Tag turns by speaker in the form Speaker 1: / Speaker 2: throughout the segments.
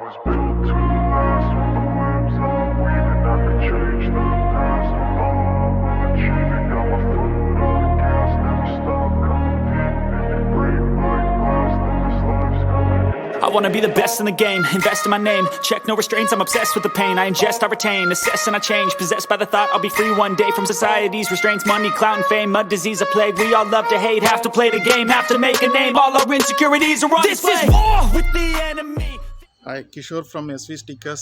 Speaker 1: was built to last with the webs I'm weaving. I could change the past with all I'm achieving. Got my foot on the gas, never stop competing. If you break my glass, then this life's gonna end.
Speaker 2: I wanna be the best in the game, invest in my name. Check no restraints, I'm obsessed with the pain. I ingest, I retain, assess and I change. Possessed by the thought I'll be free one day from society's restraints. Money, clout and fame, mud, disease, a plague. We all love to hate, have to play the game, have to make a name. All our insecurities are on display. This is war with the enemy.
Speaker 3: Hi, Kishore from SV Stickers.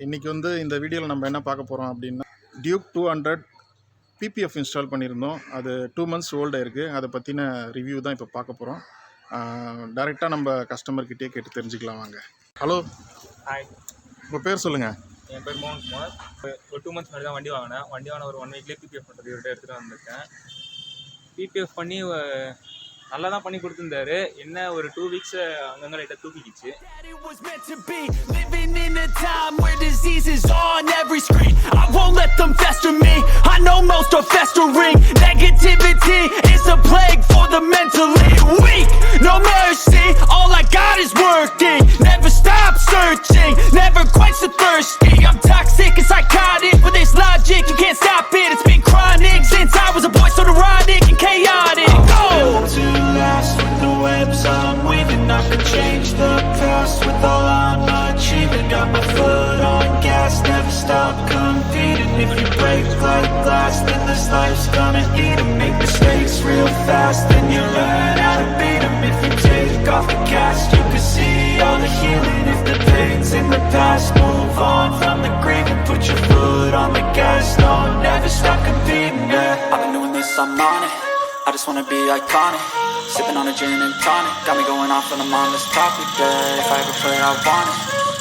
Speaker 3: இன்னைக்கு வந்து இந்த வீடியோவில் நம்ம என்ன பார்க்க போகிறோம் அப்படின்னா Duke200 PPF install பண்ணியிருந்தோம். அது 2 months ஓல்டாக இருக்குது. அதை பற்றின ரிவ்யூ தான் இப்போ பார்க்க போகிறோம். டைரெக்டாக நம்ம கஸ்டமர்கிட்டே கேட்டு தெரிஞ்சுக்கலாம் வாங்க. ஹலோ,
Speaker 4: ஹாய்,
Speaker 3: உங்கள் பேர் சொல்லுங்கள்.
Speaker 4: என் பேர் மோகன் குமார். ஒரு 2 months முன்னாடி தான் வண்டி வாங்கின ஒரு 1 weekலேயே பிபிஎஃப் பண்ணுறது இவர்கிட்ட எடுத்துகிட்டு வந்திருக்கேன். பிபிஎஃப் பண்ணி நல்லா தான் பண்ணி கொடுத்துருந்தாரு. என்ன ஒரு 2 weeks அங்கங்கே லைட்டாக தூக்கிக்கிச்சு.
Speaker 2: I won't let them fester me. I know most are festering. Negativity is a plague for the mentally weak. No mercy, all I got is working. Never stop searching, never quench the thirsty. I'm toxic and psychotic, but there's logic, you can't stop it. It's been chronic since I was a boy, so neurotic and chaotic. Built to last with the webs I'm weaving. I could change the past with all I'm achieving. Got my foot on gas, never stop competing. If you break like glass, then this life's gonna eat 'em. Make mistakes real fast, then you learn how to beat 'em. If you take off the cast, you can see all the healing. If the pain's in the past, move on from the grave and put your foot on the gas. No, never stop competing, yeah. I've been doing this, I'm on it. I just wanna be iconic. Sipping on a gin and tonic, got me going off when I'm on this topic, yeah. If I ever play, I want it.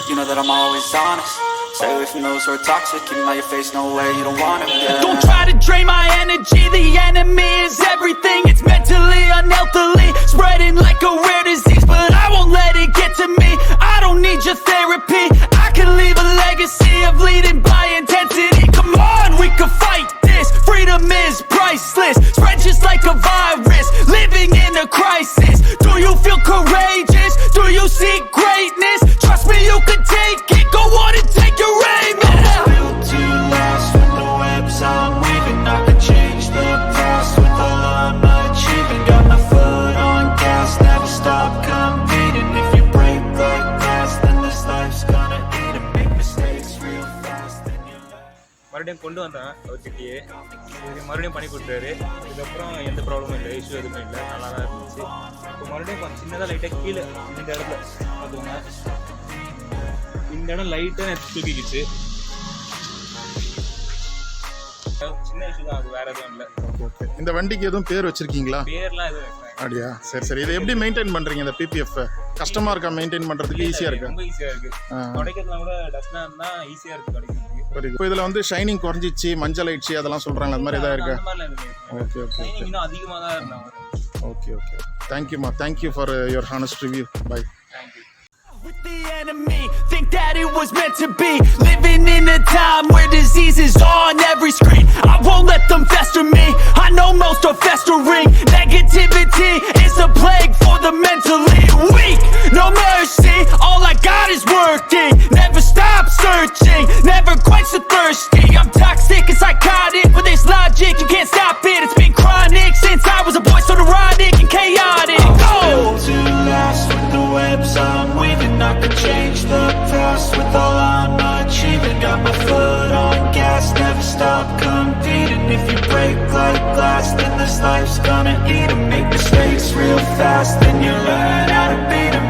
Speaker 2: You know that I'm always honest. Stay away from those who are toxic. Keep them out your face, no way, you don't want it, yeah. Don't try to drain my energy. The enemy is everything. It's mentally, unhealthily, spreading like a rare disease. But I won't let it get to me. I don't need your therapy. I can leave a legacy of leading by intensity. Come on, we can fight this. Freedom is priceless. Spread just like a virus. Living in a crisis. Do you feel courageous? Do you seek greatness? Trust me, you can take it. Go on and take your aim. I was built to last with the webs I'm weaving. I could change the past with all I'm achieving. Got my foot on gas, never stop competing. If you break like glass, then this life's gonna eat 'em. Make mistakes real fast, then you learn.
Speaker 4: மறுபடியும் கொண்டு வந்தேன் அவர்கிட்டயே. மறுபடியும் பண்ணி கொடுத்தாரு. இதுக்கப்புறம் எந்த ப்ராப்ளமும் இல்லை, இஷ்யூ எதுவுமே இல்லை, நல்லா தான் இருந்துச்சு. இப்போ மறுபடியும் கொஞ்சம் சின்னதாக லைட்டாக கீழே இந்த இடத்துல பார்த்துக்கோங்க, இந்த இடம் லைட்டாக தூக்கிக்கிச்சு. சின்ன இஷ்யூ தான், அது வேற எதுவும் இல்லை.
Speaker 3: ஓகே, இந்த வண்டிக்கு எதுவும் பேர் வச்சிருக்கீங்களா?
Speaker 4: பேர்லாம் எதுவும்
Speaker 3: அப்படியா? சரி சரி. இதை எப்படி மெயின்டைன் பண்ணுறீங்க இந்த பிபிஎஃப்? கஷ்டமாக இருக்கா மெயின்டைன் பண்ணுறதுக்கு? ஈஸியாக இருக்கா?
Speaker 4: ரொம்ப ஈஸியாக இருக்குது. துடைக்கிறதுலாம் கூட டஸ்ட்லாம் இருந்தால் ஈஸியாக இருக்குது துடைக்கிறதுக்கு.
Speaker 3: இப்போ இதில் வந்து ஷைனிங் குறைஞ்சிச்சு, மஞ்சள் ஆயிடுச்சு, அதெல்லாம் சொல்கிறாங்க, அது மாதிரி எதாவது இருக்கா? ஓகே ஓகே
Speaker 4: இன்னும் அதிகமாக தான் இருந்தாங்க.
Speaker 3: ஓகே ஓகே, தேங்க்யூம்மா. Thank you for your honest review. Bye.
Speaker 2: With the enemy, think that it was meant to be. Living in a time where disease is on every screen. I won't let them fester me. I know most are festering. Negativity is a plague for the mentally weak. No mercy, all I got is working. Never stop searching, never quench the thirsty. I'm toxic and psychotic, but there's logic, you can't stop it. It's been chronic since I was a boy, so neurotic and chaotic. Built to last with the webs I'm weaving. I could change the past with all I'm achieving. Got my foot on gas, never stop competing. If you break like glass, then this life's gonna eat 'em. Make mistakes real fast, then you learn how to beat 'em.